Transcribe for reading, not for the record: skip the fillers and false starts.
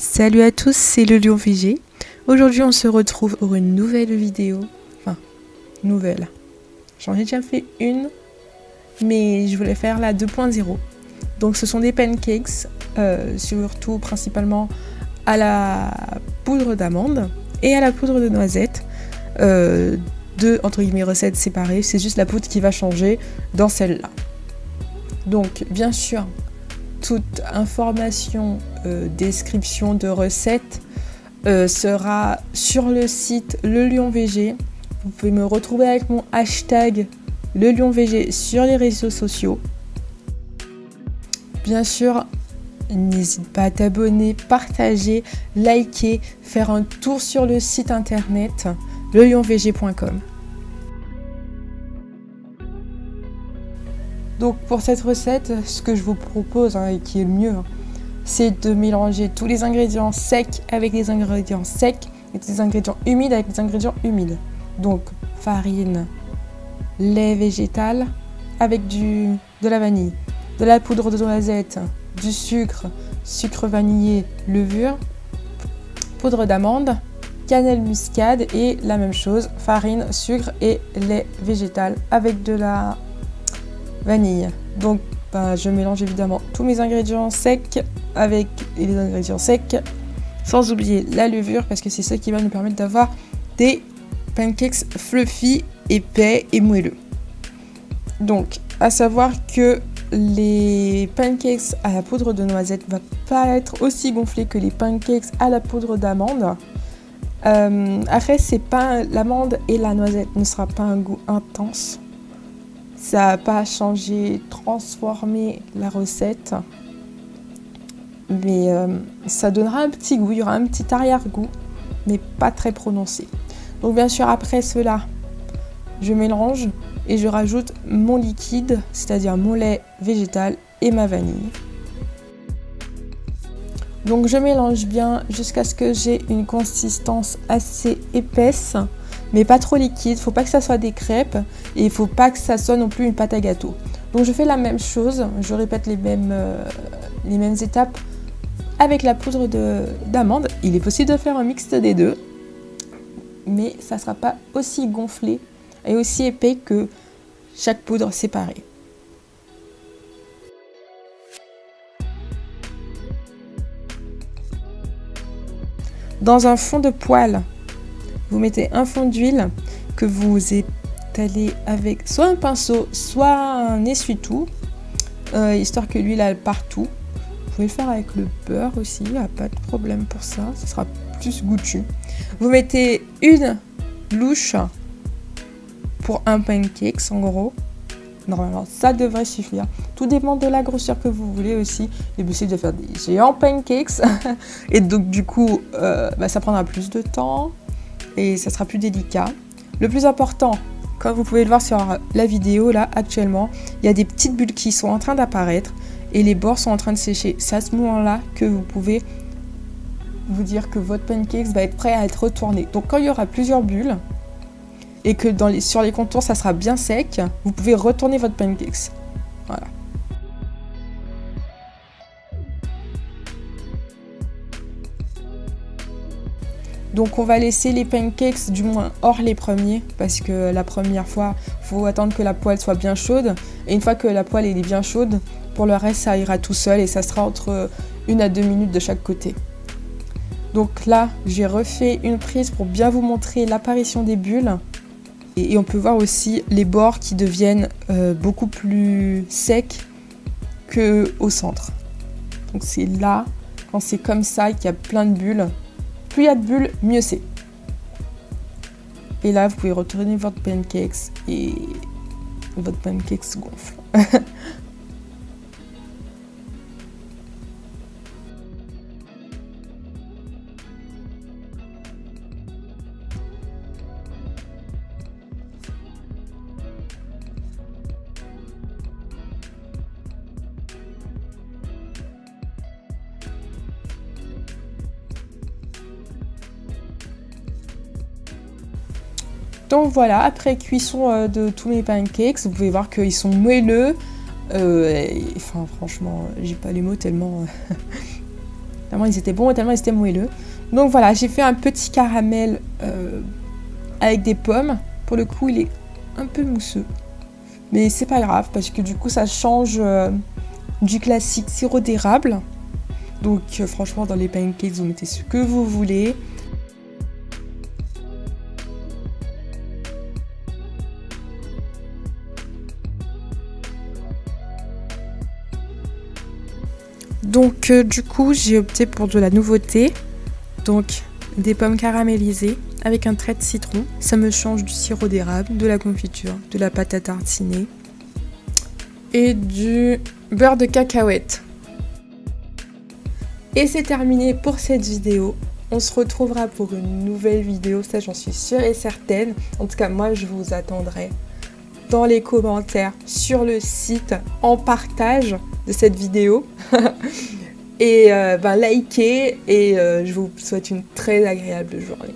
Salut à tous, c'est le Lion VG. Aujourd'hui on se retrouve pour une nouvelle vidéo. Enfin, nouvelle. J'en ai déjà fait une, mais je voulais faire la 2.0. Donc ce sont des pancakes, surtout principalement à la poudre d'amande et à la poudre de noisette. Deux entre guillemets recettes séparées, c'est juste la poudre qui va changer dans celle-là. Donc bien sûr, toute information, description de recette sera sur le site Le Lion VG. Vous pouvez me retrouver avec mon hashtag Le Lion VG sur les réseaux sociaux. Bien sûr, n'hésite pas à t'abonner, partager, liker, faire un tour sur le site internet lelionvg.com. Donc pour cette recette, ce que je vous propose, et qui est le mieux, c'est de mélanger tous les ingrédients secs avec les ingrédients secs et des ingrédients humides avec des ingrédients humides. Donc farine, lait végétal avec de la vanille, de la poudre de noisette, du sucre, sucre vanillé, levure, poudre d'amande, cannelle muscade et la même chose, farine, sucre et lait végétal avec de la vanille. Donc je mélange évidemment tous mes ingrédients secs avec les ingrédients secs, sans oublier la levure parce que c'est ce qui va nous permettre d'avoir des pancakes fluffy, épais et moelleux. Donc à savoir que les pancakes à la poudre de noisette ne vont pas être aussi gonflés que les pancakes à la poudre d'amande. Après l'amande et la noisette ne sera pas un goût intense. Ça n'a pas changé, transformé la recette, mais ça donnera un petit goût, il y aura un petit arrière-goût, mais pas très prononcé. Donc bien sûr après cela, je mélange et je rajoute mon liquide, c'est-à-dire mon lait végétal et ma vanille. Donc je mélange bien jusqu'à ce que j'ai une consistance assez épaisse, mais pas trop liquide. Faut pas que ça soit des crêpes et il faut pas que ça soit non plus une pâte à gâteau. Donc je fais la même chose, je répète les mêmes étapes avec la poudre d'amande. Il est possible de faire un mixte des deux, mais ça sera pas aussi gonflé et aussi épais que chaque poudre séparée. Dans un fond de poêle, vous mettez un fond d'huile que vous étalez avec soit un pinceau, soit un essuie-tout, histoire que l'huile aille partout. Vous pouvez le faire avec le beurre aussi, il n'y a pas de problème pour ça, ça sera plus goûtu. Vous mettez une louche pour un pancake en gros. Normalement, ça devrait suffire. Tout dépend de la grosseur que vous voulez aussi. Il est possible de faire des géants pancakes. Et donc, du coup, ça prendra plus de temps et ça sera plus délicat. Le plus important, comme vous pouvez le voir sur la vidéo, là, actuellement, il y a des petites bulles qui sont en train d'apparaître et les bords sont en train de sécher. C'est à ce moment-là que vous pouvez vous dire que votre pancake va être prêt à être retourné. Donc, quand il y aura plusieurs bulles, et que sur les contours ça sera bien sec, vous pouvez retourner votre pancakes. Voilà. Donc on va laisser les pancakes du moins hors les premiers, parce que la première fois, il faut attendre que la poêle soit bien chaude. Et une fois que la poêle est bien chaude, pour le reste ça ira tout seul et ça sera entre 1 à 2 minutes de chaque côté. Donc là, j'ai refait une prise pour bien vous montrer l'apparition des bulles. Et on peut voir aussi les bords qui deviennent beaucoup plus secs qu'au centre. Donc c'est là, quand c'est comme ça, qu'il y a plein de bulles. Plus il y a de bulles, mieux c'est. Et là, vous pouvez retourner votre pancakes et votre pancakes gonfle. Donc voilà, après cuisson de tous mes pancakes, vous pouvez voir qu'ils sont moelleux. Enfin franchement, j'ai pas les mots tellement tellement ils étaient bons et tellement ils étaient moelleux. Donc voilà, j'ai fait un petit caramel avec des pommes. Pour le coup, il est un peu mousseux. Mais c'est pas grave parce que du coup, ça change du classique sirop d'érable. Donc franchement, dans les pancakes, vous mettez ce que vous voulez. Donc du coup, j'ai opté pour de la nouveauté. Donc des pommes caramélisées avec un trait de citron. Ça me change du sirop d'érable, de la confiture, de la pâte à tartiner et du beurre de cacahuète. Et c'est terminé pour cette vidéo. On se retrouvera pour une nouvelle vidéo, ça j'en suis sûre et certaine. En tout cas, moi je vous attendrai dans les commentaires, sur le site, en partage de cette vidéo. Et likez et je vous souhaite une très agréable journée.